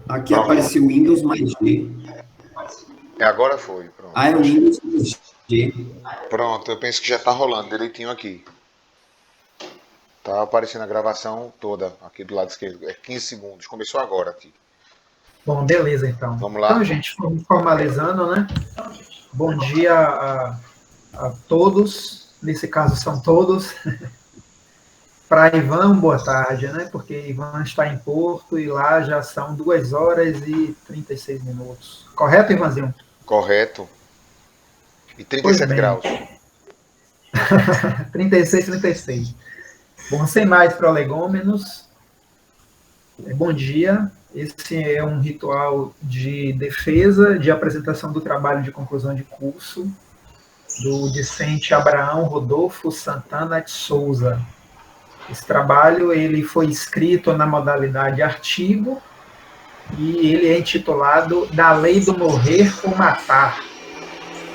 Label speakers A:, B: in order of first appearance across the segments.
A: Aqui
B: Pronto.
A: apareceu Windows mais G.
B: Agora foi, pronto.
A: Ah, é
B: Eu acho que...
A: Windows mais G.
B: Pronto, eu penso que já tá rolando direitinho aqui. Tá aparecendo a gravação toda aqui do lado esquerdo. É 15 segundos. Começou agora aqui.
C: Bom, beleza então.
B: Vamos
C: Então,
B: lá?
C: gente, formalizando, né? Bom dia a todos, nesse caso são todos. Para Ivan, boa tarde, né? Porque Ivan está em Porto e lá já são 2 horas e 36 minutos. Correto, Ivanzinho?
B: Correto. E
C: Pois
B: 37
C: bem,
B: graus.
C: 36, 36. Bom, sem mais prolegômenos, bom dia. Esse é um ritual de defesa, de apresentação do trabalho de conclusão de curso do discente Abraão Rodolfo Santana de Souza. Esse trabalho ele foi escrito na modalidade artigo e ele é intitulado Da Lei do Morrer ou Matar,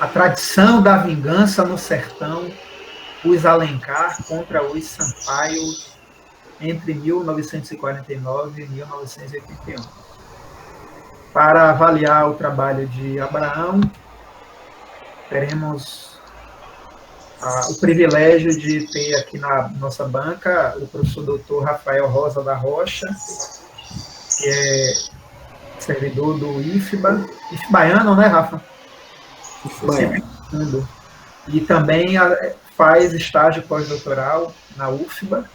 C: a tradição da vingança no sertão, os Alencar contra os Sampaios entre 1949 e 1981. Para avaliar o trabalho de Abraão, teremos o privilégio de ter aqui na nossa banca o professor doutor Rafael Rosa da Rocha, que é servidor do IFBA, IFBaiano, né, Rafa? Eu sempre confundo. E também faz estágio pós-doutoral na UFBA.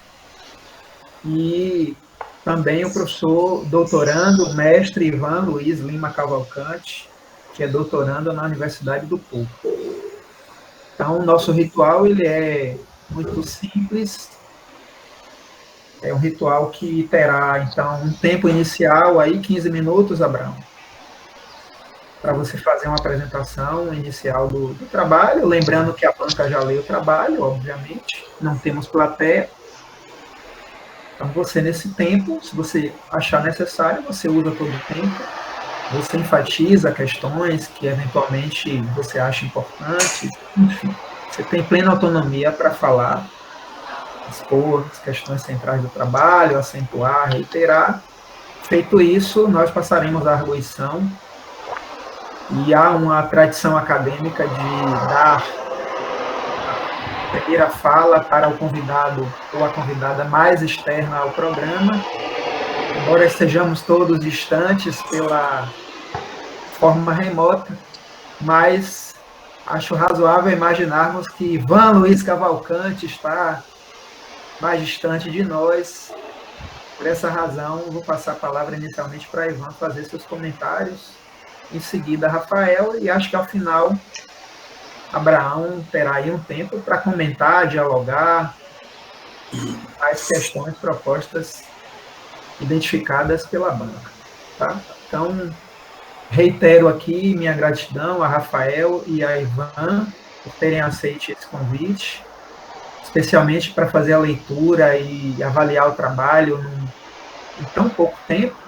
C: E também o professor doutorando, mestre Ivan Luiz Lima Cavalcante, que é doutorando na Universidade do Porto. Então, o nosso ritual ele é muito simples. É um ritual que terá, então, um tempo inicial, aí 15 minutos, Abraão, para você fazer uma apresentação inicial do trabalho, lembrando que a banca já leu o trabalho, obviamente, não temos plateia. Então, você, nesse tempo, se você achar necessário, você usa todo o tempo, você enfatiza questões que, eventualmente, você acha importantes, enfim, você tem plena autonomia para falar, expor as questões centrais do trabalho, acentuar, reiterar. Feito isso, nós passaremos à arguição e há uma tradição acadêmica de dar a primeira fala para o convidado ou a convidada mais externa ao programa, embora estejamos todos distantes pela forma remota, mas acho razoável imaginarmos que Ivan Luiz Cavalcante está mais distante de nós. Por essa razão, vou passar a palavra inicialmente para Ivan fazer seus comentários, em seguida Rafael, e acho que ao final Abraão terá aí um tempo para comentar, dialogar as questões propostas identificadas pela banca. Tá? Então, reitero aqui minha gratidão a Rafael e a Ivan por terem aceito esse convite, especialmente para fazer a leitura e avaliar o trabalho em tão pouco tempo.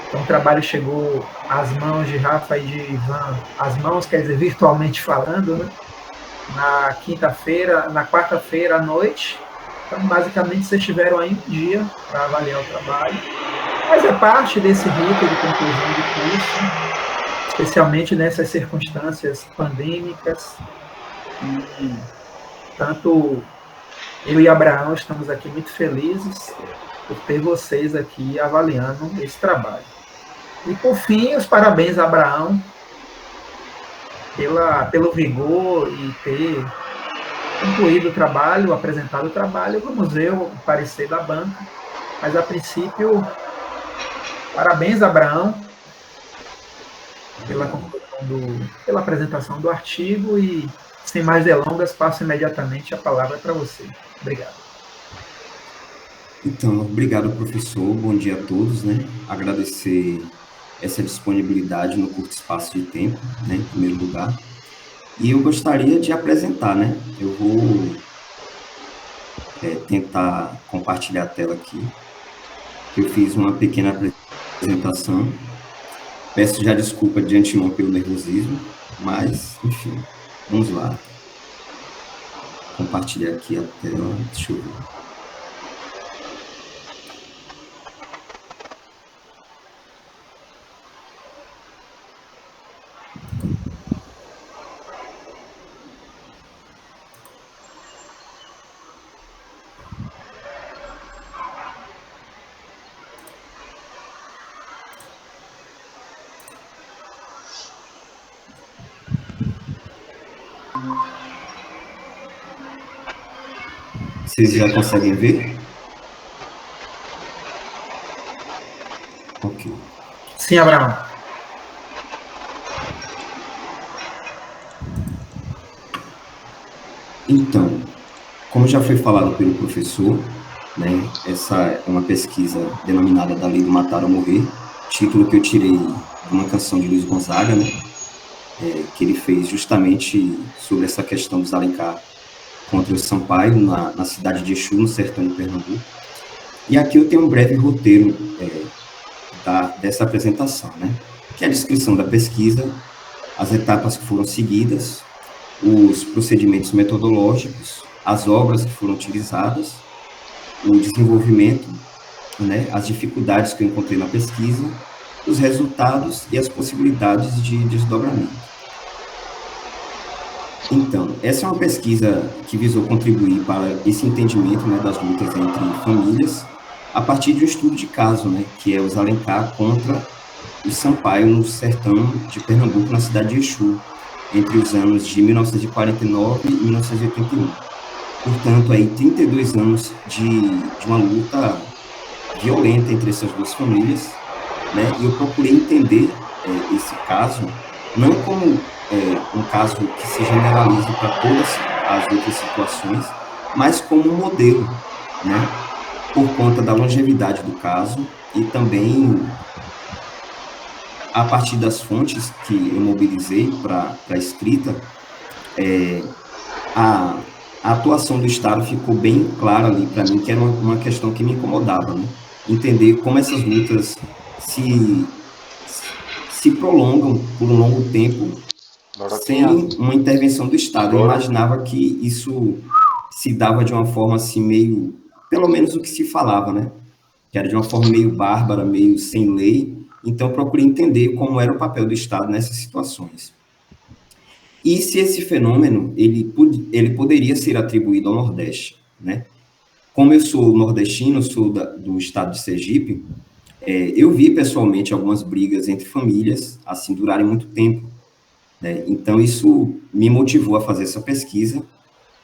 C: Então, o trabalho chegou às mãos de Rafa e de Ivan, às mãos, quer dizer, virtualmente falando, né? Na quinta-feira, na quarta-feira à noite. Então, basicamente, vocês tiveram aí um dia para avaliar o trabalho. Mas é parte desse rito de conclusão de curso, especialmente nessas circunstâncias pandêmicas. E tanto eu e Abraão estamos aqui muito felizes por ter vocês aqui avaliando esse trabalho. E, por fim, os parabéns a Abraão pelo vigor e ter concluído o trabalho, apresentado o trabalho. Vamos ver o parecer da banca. Mas, a princípio, parabéns, Abraão, pela apresentação do artigo e, sem mais delongas, passo imediatamente a palavra para você. Obrigado.
A: Então, obrigado, professor. Bom dia a todos, né? Agradecer essa disponibilidade no curto espaço de tempo, né, em primeiro lugar. E eu gostaria de apresentar, né? Eu vou tentar compartilhar a tela aqui. Eu fiz uma pequena apresentação. Peço já desculpa de antemão pelo nervosismo, mas, enfim, vamos lá. Compartilhar aqui a tela. Deixa eu ver. Vocês já conseguem ver? Ok.
C: Sim, Abraão.
A: Então, como já foi falado pelo professor, né, essa é uma pesquisa denominada Da Lei do Matar ou Morrer, título que eu tirei de uma canção de Luiz Gonzaga, né, que ele fez justamente sobre essa questão dos Alencar contra o Sampaio, na cidade de Exu, no sertão de Pernambuco. E aqui eu tenho um breve roteiro dessa apresentação, né, que é a descrição da pesquisa, as etapas que foram seguidas, os procedimentos metodológicos, as obras que foram utilizadas, o desenvolvimento, né, as dificuldades que eu encontrei na pesquisa, os resultados e as possibilidades de desdobramento. Então, essa é uma pesquisa que visou contribuir para esse entendimento, né, das lutas entre famílias, a partir de um estudo de caso, né, que é os Alencar contra o Sampaio no sertão de Pernambuco, na cidade de Exu, entre os anos de 1949 e 1981. Portanto, aí 32 anos de uma luta violenta entre essas duas famílias, né? E eu procurei entender esse caso não como um caso que se generalize para todas as outras situações, mas como um modelo, né? Por conta da longevidade do caso e também a partir das fontes que eu mobilizei para a escrita, a atuação do Estado ficou bem clara ali para mim, que era uma questão que me incomodava, né? Entender como essas lutas se prolongam por um longo tempo sem uma intervenção do Estado. Eu imaginava que isso se dava de uma forma assim meio, pelo menos o que se falava, né? Que era de uma forma meio bárbara, meio sem lei. Então, procurei entender como era o papel do Estado nessas situações. E se esse fenômeno ele poderia ser atribuído ao Nordeste, né? Como eu sou nordestino, sou do estado de Sergipe, eu vi pessoalmente algumas brigas entre famílias, assim, durarem muito tempo, né? Então, isso me motivou a fazer essa pesquisa.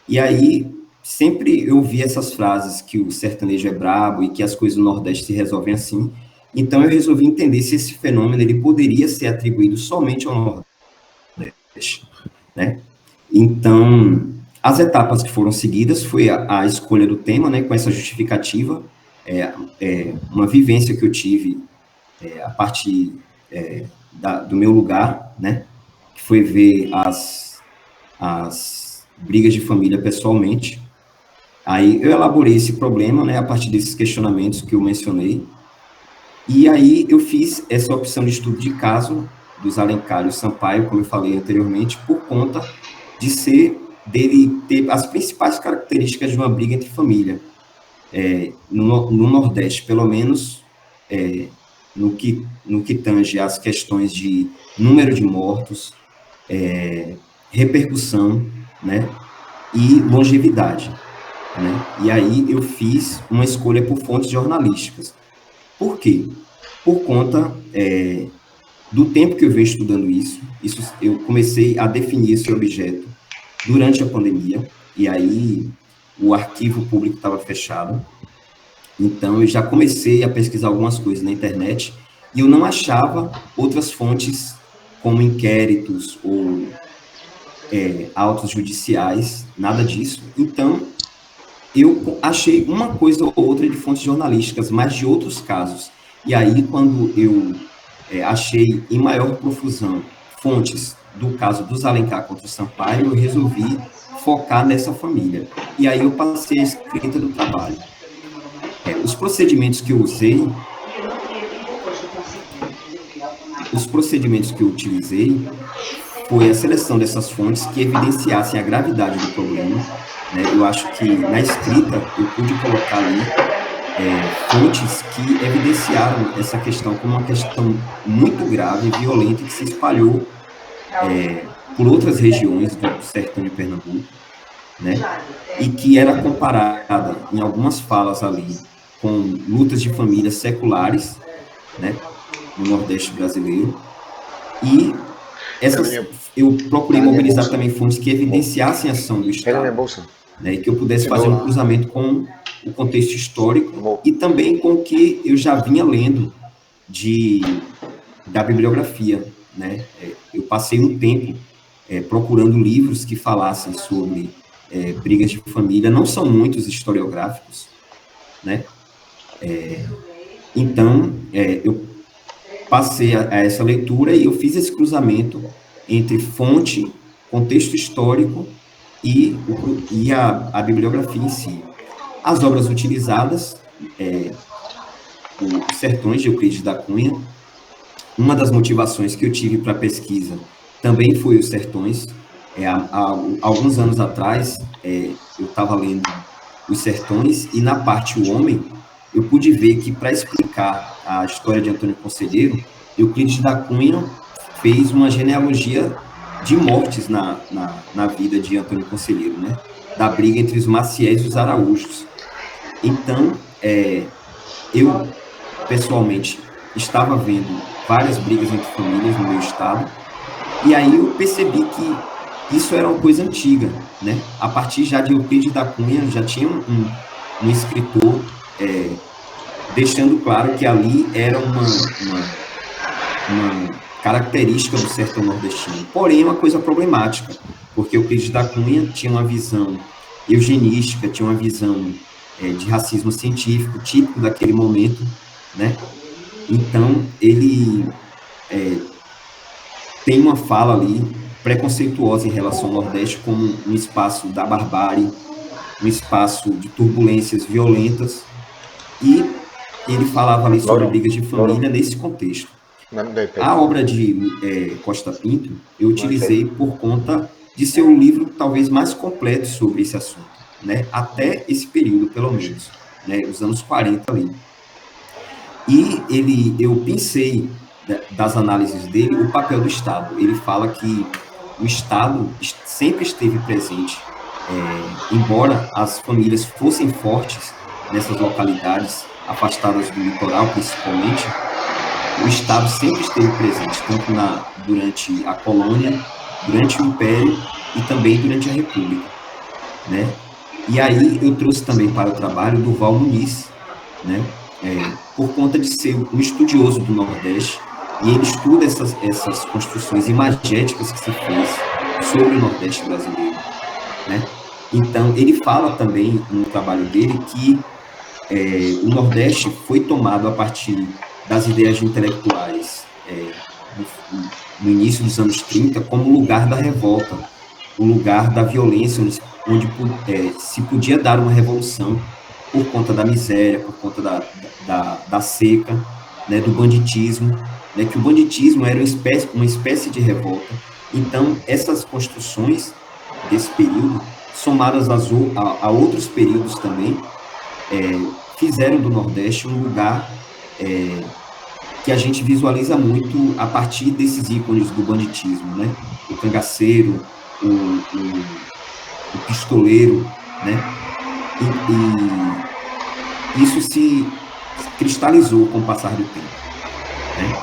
A: E aí, sempre eu vi essas frases que o sertanejo é brabo e que as coisas no Nordeste se resolvem assim. Então, eu resolvi entender se esse fenômeno ele poderia ser atribuído somente ao Nordeste, né? Então, as etapas que foram seguidas foi a escolha do tema, né, com essa justificativa, uma vivência que eu tive a partir do meu lugar, né, que foi ver as brigas de família pessoalmente. Aí eu elaborei esse problema, né, a partir desses questionamentos que eu mencionei, e aí eu fiz essa opção de estudo de caso dos Alencar e o Sampaio, como eu falei anteriormente, por conta de dele ter as principais características de uma briga entre família. No Nordeste, pelo menos, no que tange às questões de número de mortos, repercussão, né, e longevidade, né? E aí eu fiz uma escolha por fontes jornalísticas. Por quê? Por conta do tempo que eu venho estudando isso, eu comecei a definir esse objeto durante a pandemia, e aí o arquivo público estava fechado, então eu já comecei a pesquisar algumas coisas na internet, e eu não achava outras fontes, como inquéritos ou autos judiciais, nada disso. Então, eu achei uma coisa ou outra de fontes jornalísticas, mas de outros casos. E aí, quando eu achei em maior profusão fontes do caso dos Alencar contra o Sampaio, eu resolvi focar nessa família. E aí eu passei a escrita do trabalho. Os procedimentos que eu usei, os procedimentos que eu utilizei foi a seleção dessas fontes que evidenciassem a gravidade do problema, né? Eu acho que na escrita eu pude colocar ali fontes que evidenciaram essa questão como uma questão muito grave, violenta, que se espalhou por outras regiões do sertão de Pernambuco, né? E que era comparada em algumas falas ali com lutas de famílias seculares, né, no Nordeste brasileiro. E eu procurei mobilizar também fontes que evidenciassem a ação do Estado.
B: Pega minha bolsa.
A: né, e que eu pudesse fazer um cruzamento com o contexto histórico e também com o que eu já vinha lendo da bibliografia, né? Eu passei um tempo procurando livros que falassem sobre brigas de família, não são muitos historiográficos, né? Então, eu passei a essa leitura e eu fiz esse cruzamento entre fonte, contexto histórico e a bibliografia em si. As obras utilizadas, Os Sertões, de Euclides da Cunha. Uma das motivações que eu tive para a pesquisa também foi Os Sertões. Há alguns anos atrás, eu estava lendo Os Sertões e na parte O Homem, eu pude ver que, para explicar a história de Antônio Conselheiro, Euclides da Cunha fez uma genealogia de mortes na vida de Antônio Conselheiro, né? Da briga entre os Maciéis e os Araújos. Então, eu, pessoalmente, estava vendo várias brigas entre famílias no meu estado, e aí eu percebi que isso era uma coisa antiga, né? A partir já de Euclides da Cunha, já tinha um escritor deixando claro que ali era uma característica do sertão nordestino. Porém, é uma coisa problemática, porque Euclides da Cunha tinha uma visão eugenística, tinha uma visão de racismo científico, típico daquele momento, né? Então, ele tem uma fala ali preconceituosa em relação ao Nordeste como um espaço da barbárie, um espaço de turbulências violentas, e ele falava ali sobre brigas de família nesse contexto. A obra de Costa Pinto eu utilizei por conta de ser o livro talvez mais completo sobre esse assunto, né? Até esse período, pelo menos, né? Os anos 40 ali. E eu pensei das análises dele o papel do Estado. Ele fala que o Estado sempre esteve presente, embora as famílias fossem fortes nessas localidades afastadas do litoral, principalmente, o Estado sempre esteve presente, tanto durante a colônia, durante o Império e também durante a República, né? E aí eu trouxe também para o trabalho Durval Muniz, né? Por conta de ser um estudioso do Nordeste, e ele estuda essas construções imagéticas que se fez sobre o Nordeste brasileiro, né? Então, ele fala também no trabalho dele que o Nordeste foi tomado a partir das ideias de intelectuais no início dos anos 30 como lugar da revolta, o lugar da violência, onde se podia dar uma revolução por conta da miséria, por conta da seca, né, do banditismo, né, que o banditismo era uma espécie de revolta. Então, essas construções desse período, somadas a outros períodos também, fizeram do Nordeste um lugar que a gente visualiza muito a partir desses ícones do banditismo, né? O cangaceiro, o pistoleiro, né? E isso se cristalizou com o passar do tempo, né?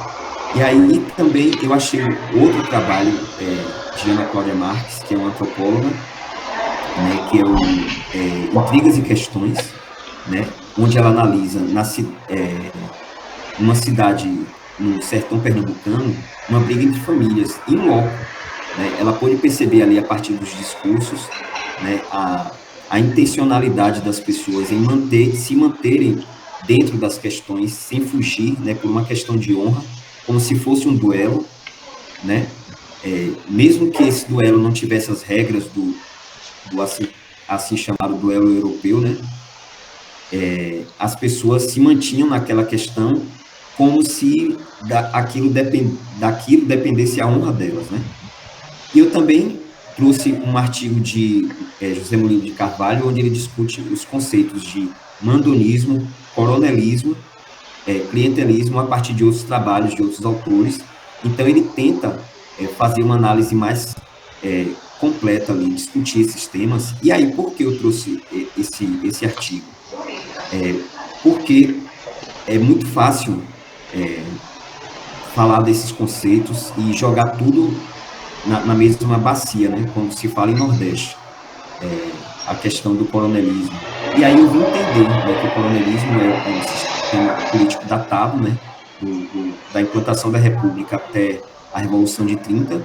A: E aí também eu achei outro trabalho de Ana Cláudia Marques, que é uma antropóloga, né, que é Intrigas e Questões, né, onde ela analisa numa cidade no sertão pernambucano uma briga entre famílias in loco, né? Ela pôde perceber ali a partir dos discursos, né, a intencionalidade das pessoas em se manterem dentro das questões sem fugir, né, por uma questão de honra, como se fosse um duelo, né? Mesmo que esse duelo não tivesse as regras do assim chamado duelo europeu, né? As pessoas se mantinham naquela questão como se daquilo dependesse a honra delas, né? E eu também trouxe um artigo de José Molino de Carvalho, onde ele discute os conceitos de mandonismo, coronelismo, clientelismo, a partir de outros trabalhos de outros autores. Então, ele tenta fazer uma análise mais completa ali, discutir esses temas. E aí, por que eu trouxe esse artigo? Porque é muito fácil falar desses conceitos e jogar tudo na mesma bacia, né? Quando se fala em Nordeste. a questão do coronelismo. E aí eu vim entender, né, que o coronelismo é um sistema político datado, né, da implantação da República até a Revolução de 30.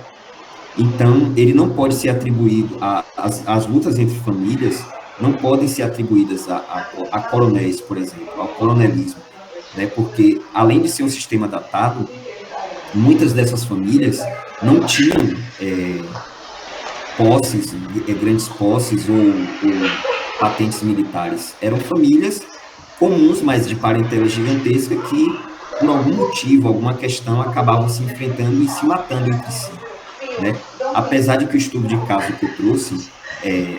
A: Então, ele não pode ser atribuído, as lutas entre famílias não podem ser atribuídas a coronéis, por exemplo, ao coronelismo, né, porque, além de ser um sistema datado, muitas dessas famílias não tinham posses, grandes posses ou patentes militares. Eram famílias comuns, mas de parentela gigantesca, que, por algum motivo, alguma questão, acabavam se enfrentando e se matando entre si, né? Apesar de que o estudo de caso que eu trouxe,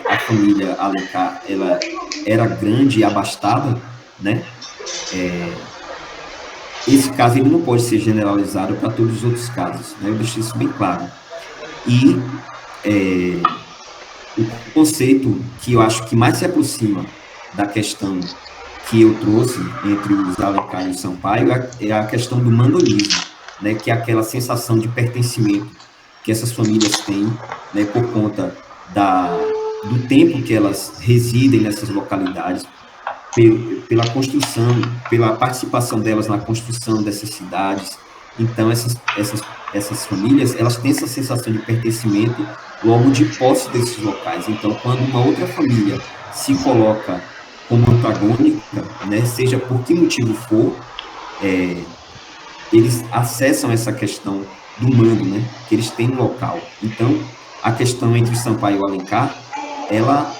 A: a família Alencar, ela era grande e abastada, né? Esse caso ele não pode ser generalizado para todos os outros casos, né? Eu deixei isso bem claro. E o conceito que eu acho que mais se aproxima da questão que eu trouxe entre os Alencar e o Sampaio é a questão do mandonismo, né? Que é aquela sensação de pertencimento que essas famílias têm, né? Por conta do tempo que elas residem nessas localidades, pela construção, pela participação delas na construção dessas cidades. Então, essas famílias, elas têm essa sensação de pertencimento logo de posse desses locais. Então, quando uma outra família se coloca como antagônica, né, seja por que motivo for, eles acessam essa questão do mando, né, que eles têm no local. Então, a questão entre Sampaio e Alencar, ela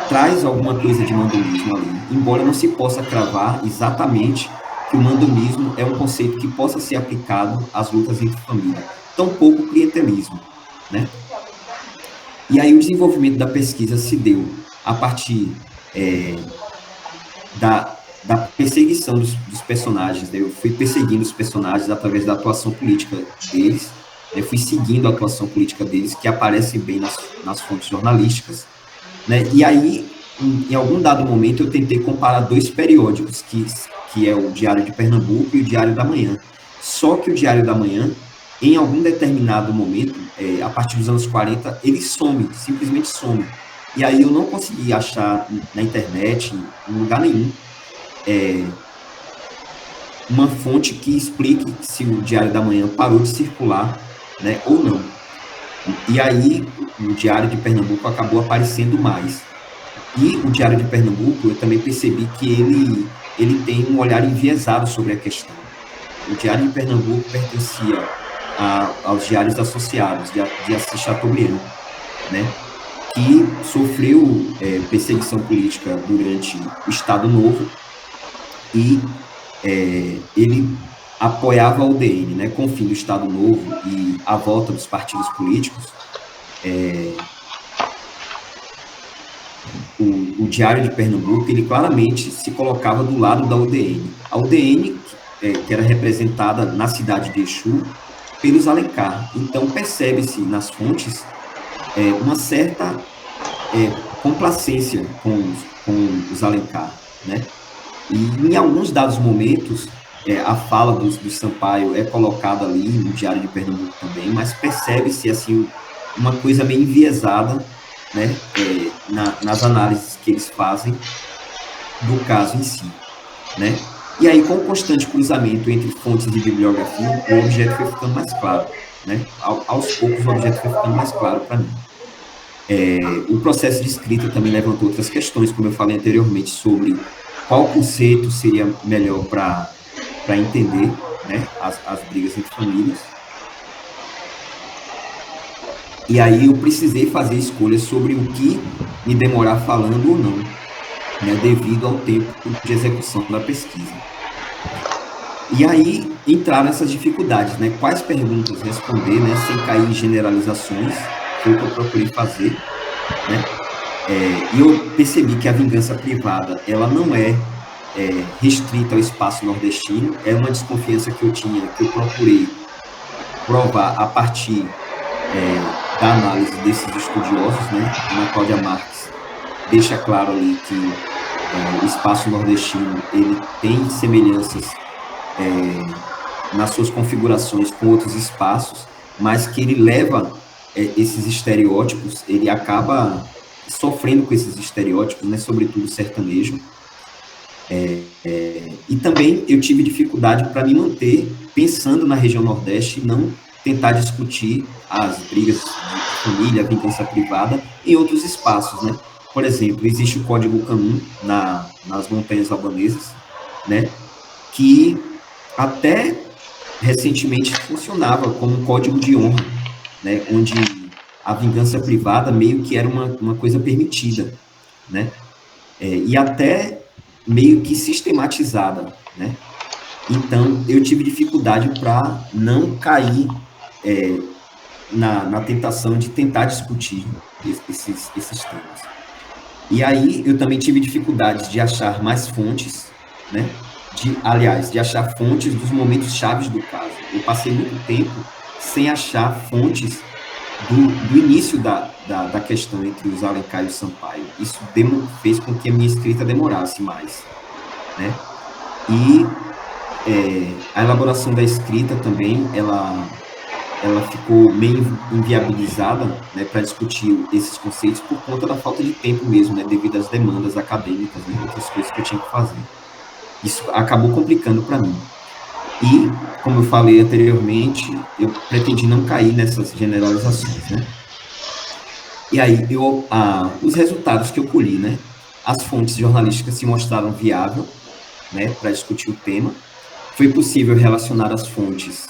A: traz alguma coisa de mandonismo ali, embora não se possa cravar exatamente que o mandonismo é um conceito que possa ser aplicado às lutas entre família, tampouco o clientelismo, né? E aí o desenvolvimento da pesquisa se deu a partir da perseguição dos personagens, né? Eu fui perseguindo os personagens através da atuação política deles, eu fui seguindo a atuação política deles, que aparece bem nas fontes jornalísticas, né? E aí, em algum dado momento, eu tentei comparar dois periódicos, que é o Diário de Pernambuco e o Diário da Manhã. Só que o Diário da Manhã, em algum determinado momento, a partir dos anos 40, ele some, simplesmente some. E aí eu não consegui achar na internet, em lugar nenhum, uma fonte que explique se o Diário da Manhã parou de circular, né, ou não. E aí o Diário de Pernambuco acabou aparecendo mais. E o Diário de Pernambuco, eu também percebi que ele tem um olhar enviesado sobre a questão. O Diário de Pernambuco pertencia aos diários associados, de Assis Chateaubriand, né, que sofreu perseguição política durante o Estado Novo, e ele apoiava a UDN, né, com o fim do Estado Novo e a volta dos partidos políticos. O Diário de Pernambuco, ele claramente se colocava do lado da UDN. A UDN, que era representada na cidade de Exu pelos Alencar. Então, percebe-se nas fontes uma certa complacência com os Alencar, né? E em alguns dados momentos, a fala do Sampaio é colocada ali no Diário de Pernambuco também, mas percebe-se assim, uma coisa meio enviesada, né, nas análises que eles fazem do caso em si, né? E aí, com o constante cruzamento entre fontes e bibliografia, o objeto foi ficando mais claro, né? Aos poucos, o objeto foi ficando mais claro para mim. O processo de escrita também levantou outras questões, como eu falei anteriormente, sobre qual conceito seria melhor para entender, né, as brigas entre famílias. E aí eu precisei fazer escolhas sobre o que me demorar falando ou não, né, devido ao tempo de execução da pesquisa. E aí entraram essas dificuldades, né, quais perguntas responder, né, sem cair em generalizações, foi o que eu procurei fazer, né. E eu percebi que a vingança privada, ela não é restrita ao espaço nordestino, é uma desconfiança que eu tinha, que eu procurei provar a partir da análise desses estudiosos, né? Ana Cláudia Marques deixa claro ali que o espaço nordestino ele tem semelhanças nas suas configurações com outros espaços, mas que ele leva esses estereótipos, ele acaba sofrendo com esses estereótipos, né, sobretudo sertanejo. E também eu tive dificuldade para me manter pensando na região Nordeste e não tentar discutir as brigas de família, a vingança privada em outros espaços, né? Por exemplo, existe o Código Canum nas montanhas albanesas, né? Que até recentemente funcionava como um código de honra, né? Onde a vingança privada meio que era uma coisa permitida, né? E até meio que sistematizada, né? Então, eu tive dificuldade para não cair na tentação de tentar discutir esses temas. E aí, eu também tive dificuldade de achar mais fontes, né? Aliás, de achar fontes dos momentos chaves do caso. Eu passei muito tempo sem achar fontes do início da questão entre os Alencar e o Sampaio. Isso fez com que a minha escrita demorasse mais, né? E a elaboração da escrita também, ela ficou meio inviabilizada, né, para discutir esses conceitos por conta da falta de tempo mesmo, né, devido às demandas acadêmicas, né, outras coisas que eu tinha que fazer. Isso acabou complicando para mim. E, como eu falei anteriormente, eu pretendi não cair nessas generalizações, né? E aí, os resultados que eu colhi, né? As fontes jornalísticas se mostraram viáveis, né, para discutir o tema. Foi possível relacionar as fontes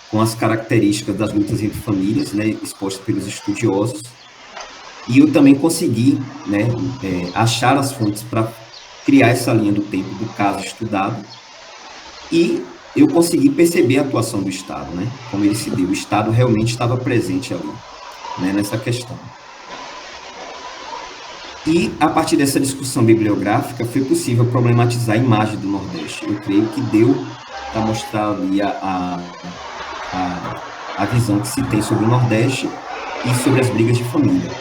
A: com as características das lutas entre famílias, né, expostas pelos estudiosos. E eu também consegui, né, achar as fontes para criar essa linha do tempo do caso estudado. E eu consegui perceber a atuação do Estado, né, como ele se deu. O Estado realmente estava presente ali, né, nessa questão. E, a partir dessa discussão bibliográfica, foi possível problematizar a imagem do Nordeste. Eu creio que deu para mostrar ali a visão que se tem sobre o Nordeste e sobre as brigas de família.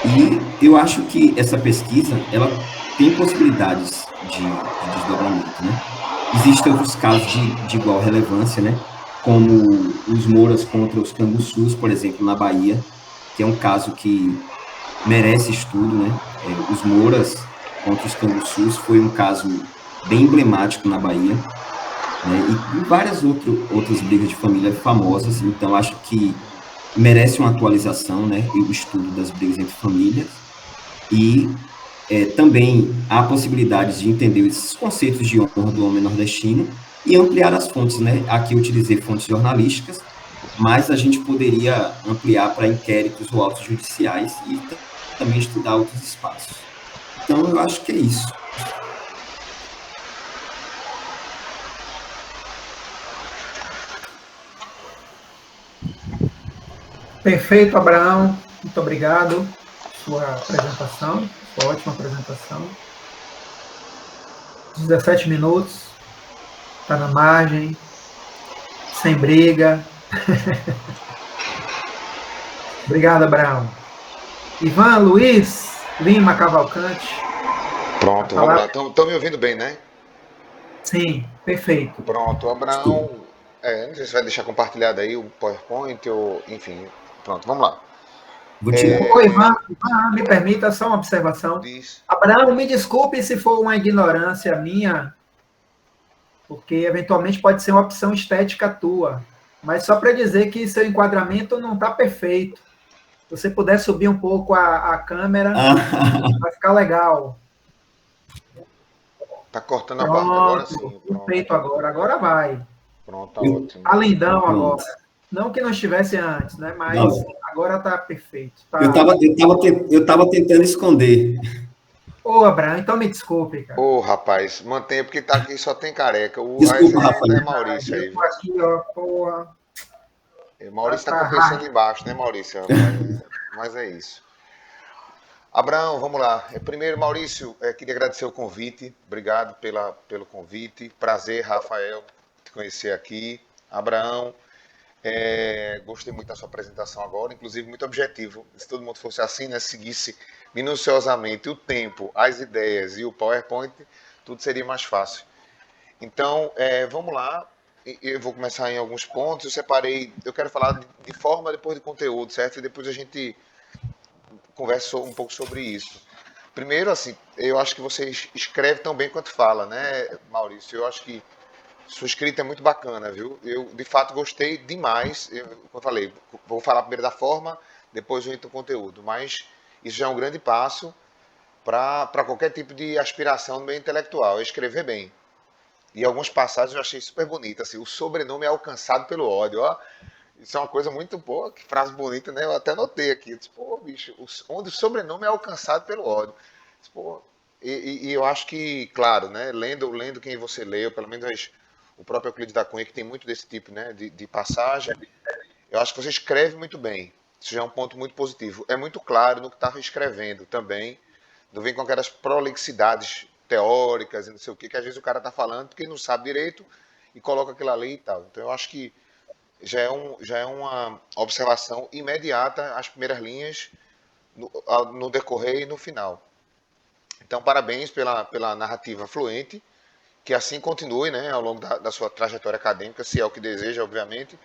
A: E eu acho que essa pesquisa, ela tem possibilidades de desdobramento, né? Existem outros casos de igual relevância, né? Como os Mouras contra os Canguçus, por exemplo, na Bahia, que é um caso que merece estudo, né? Os Mouras contra os Canguçus foi um caso bem emblemático na Bahia, né? E várias outras brigas de família famosas. Então, acho que merece uma atualização, né? E o estudo das brigas entre famílias. E também há possibilidades de entender esses conceitos de honra do homem nordestino e ampliar as fontes, né? Aqui eu utilizei fontes jornalísticas, mas a gente poderia ampliar para inquéritos ou autos judiciais e também estudar outros espaços. Então, eu acho que é isso.
C: Perfeito, Abraão. Muito obrigado por sua apresentação, sua ótima apresentação. 17 minutos, está na margem, sem briga. Obrigado, Abraão. Ivan Luiz Lima Cavalcante.
B: Pronto, vamos lá. Estão me ouvindo bem, né?
C: Sim, perfeito.
B: Pronto, Abraão. Não sei se vai deixar compartilhado aí o PowerPoint ou, enfim. Pronto, vamos lá.
C: Oi, Ivan, me permita só uma observação.
B: Diz.
C: Abraão, me desculpe se for uma ignorância minha, porque eventualmente pode ser uma opção estética tua, mas só para dizer que seu enquadramento não está perfeito. Se você puder subir um pouco a câmera, vai ficar legal.
B: Tá cortando a parte agora sim.
C: Perfeito agora. Agora vai.
B: Pronto, tá ótimo.
C: Tá lindão agora. Não que não estivesse antes, né? Mas não. Agora tá perfeito. Tá...
A: Eu tava tentando esconder.
C: Ô, Abraão, então me desculpe, cara.
B: Ô, rapaz, mantenha, porque tá aqui só tem careca.
A: Desculpa, Rafael.
B: É Maurício aí.
C: Aqui, ó, porra.
B: Maurício tá compensando embaixo, né, Maurício? Mas é isso. Abraão, vamos lá. Primeiro, Maurício, queria agradecer o convite. Obrigado pelo convite. Prazer, Rafael, te conhecer aqui. Abraão, gostei muito da sua apresentação agora, inclusive muito objetivo. Se todo mundo fosse assim, né, seguisse minuciosamente o tempo, as ideias e o PowerPoint, tudo seria mais fácil. Então, vamos lá. Eu vou começar em alguns pontos. Eu quero falar de forma depois de conteúdo, certo? E depois a gente converse um pouco sobre isso. Primeiro, assim, eu acho que você escreve tão bem quanto fala, né, Maurício? Eu acho que sua escrita é muito bacana, viu? Eu, de fato, gostei demais. Como eu falei, vou falar primeiro da forma, depois eu entro no conteúdo. Mas isso já é um grande passo para qualquer tipo de aspiração no meio intelectual, é escrever bem. E algumas passagens eu achei super bonitas, assim, o sobrenome é alcançado pelo ódio, ó. Isso é uma coisa muito boa, que frase bonita, né? Eu até anotei aqui. Eu disse, pô, bicho, onde o sobrenome é alcançado pelo ódio. Eu disse, pô, e eu acho que, claro, né? Lendo quem você leu, pelo menos o próprio Euclides da Cunha, que tem muito desse tipo, né? De passagem, eu acho que você escreve muito bem. Isso já é um ponto muito positivo. É muito claro no que estava escrevendo também. Não vem com aquelas prolixidades teóricas e não sei o que às vezes o cara está falando porque não sabe direito e coloca aquilo ali e tal. Então eu acho que já é uma observação imediata às primeiras linhas, no decorrer e no final. Então, parabéns pela narrativa fluente, que assim continue, né, ao longo da sua trajetória acadêmica, se é o que deseja, obviamente.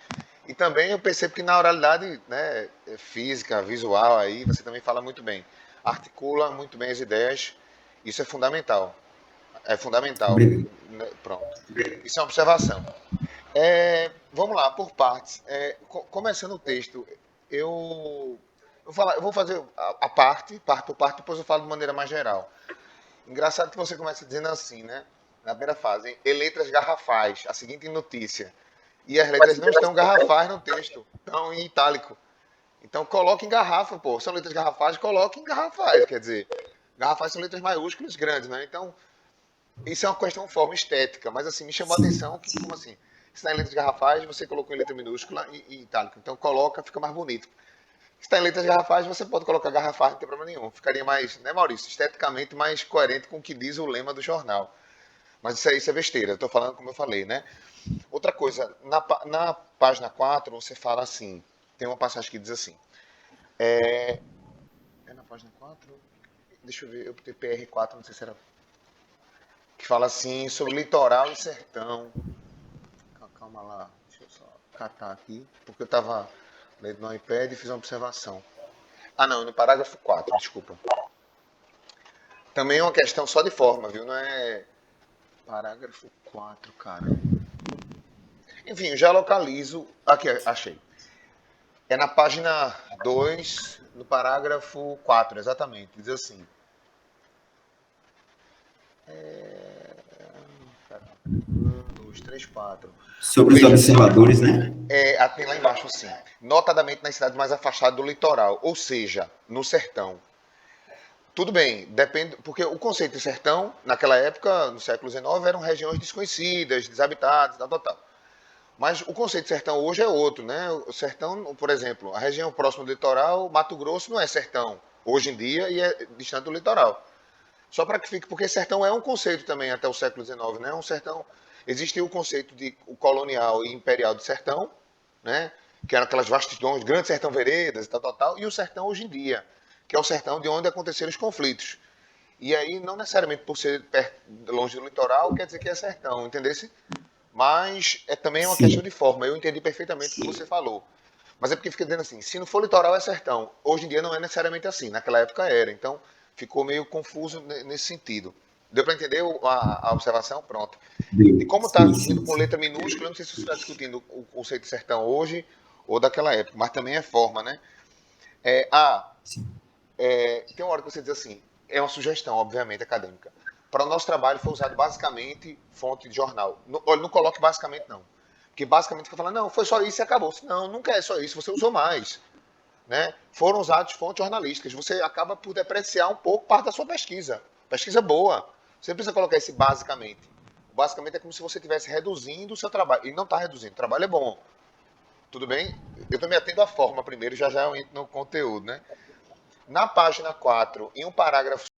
B: E também eu percebo que na oralidade, né, física, visual, aí você também fala muito bem. Articula muito bem as ideias, isso é fundamental. É fundamental.
A: Obrigado.
B: Pronto. Isso é uma observação. Vamos lá, por partes. Começando o texto, eu, eu vou fazer a parte por parte, depois eu falo de maneira mais geral. Engraçado que você começa dizendo assim, né? Na primeira fase, em letras garrafais, a seguinte notícia. E as letras não estão garrafais no texto, estão em itálico. Então coloque em garrafa, pô. São letras garrafais, coloque em garrafais. Quer dizer, garrafais são letras maiúsculas grandes, né? Então, isso é uma questão de forma estética, mas assim, me chamou a
A: Sim,
B: atenção que, como assim, se está em letras garrafais, você colocou em letra minúscula e itálico. Então coloca, fica mais bonito. Se está em letras garrafais, você pode colocar garrafais, não tem problema nenhum. Ficaria mais, né, Maurício, esteticamente mais coerente com o que diz o lema do jornal. Mas isso é besteira, eu estou falando como eu falei, né? Outra coisa, na página 4 você fala assim, tem uma passagem que diz assim, é na página 4? Deixa eu ver, eu botei PR4, não sei se era, que fala assim, sobre litoral e sertão. Calma lá, deixa eu só catar aqui, porque eu estava lendo no iPad e fiz uma observação. Ah, não, no parágrafo 4, desculpa. Também é uma questão só de forma, viu? Não é parágrafo 4, cara. Enfim, eu já localizo. Aqui, achei. É na página 2, no parágrafo 4, exatamente. Diz assim. Um, dois, três, quatro.
A: sobre os
B: Veja,
A: observadores, né?
B: tem lá embaixo assim. Notadamente nas cidades mais afastadas do litoral, ou seja, no sertão. Tudo bem, depende, porque o conceito de sertão, naquela época, no século XIX, eram regiões desconhecidas, desabitadas, tal, tal, tal. Mas o conceito de sertão hoje é outro, né? O sertão, por exemplo, a região próxima do litoral, Mato Grosso não é sertão hoje em dia e é distante do litoral. Só para que fique, porque sertão é um conceito também até o século XIX, né? Um sertão, existia o conceito de o colonial e imperial de sertão, né? Que eram aquelas vastidões, grandes sertão veredas e tal, tal, tal, e o sertão hoje em dia, que é o sertão de onde aconteceram os conflitos. E aí, não necessariamente por ser perto, longe do litoral, quer dizer que é sertão, entendesse? Mas também uma questão
A: Sim,
B: de forma. Eu entendi perfeitamente o que você falou. Mas é porque fica dizendo assim, se não for litoral é sertão. Hoje em dia não é necessariamente assim. Naquela época era. Então ficou meio confuso nesse sentido. Deu para entender a observação? Pronto. E
A: deu.
B: como está
A: Sim,
B: indo
A: sim,
B: com
A: sim.
B: letra minúscula, eu não sei se você está discutindo o conceito de sertão hoje ou daquela época, mas também é forma, né? É, ah,
A: Sim.
B: tem uma hora que você diz assim, é uma sugestão, obviamente, acadêmica. Para o nosso trabalho foi usado basicamente fonte de jornal. Olha, não coloque basicamente não. Porque basicamente fica falando, não, foi só isso e acabou. Não, nunca é só isso, você usou mais. Né? Foram usados fontes jornalísticas. Você acaba por depreciar um pouco parte da sua pesquisa. Pesquisa boa. Você não precisa colocar esse basicamente. Basicamente é como se você estivesse reduzindo o seu trabalho. E não está reduzindo, o trabalho é bom. Tudo bem? Eu estou me atendo à forma primeiro, já já eu entro no conteúdo, né? Na página 4, em um parágrafo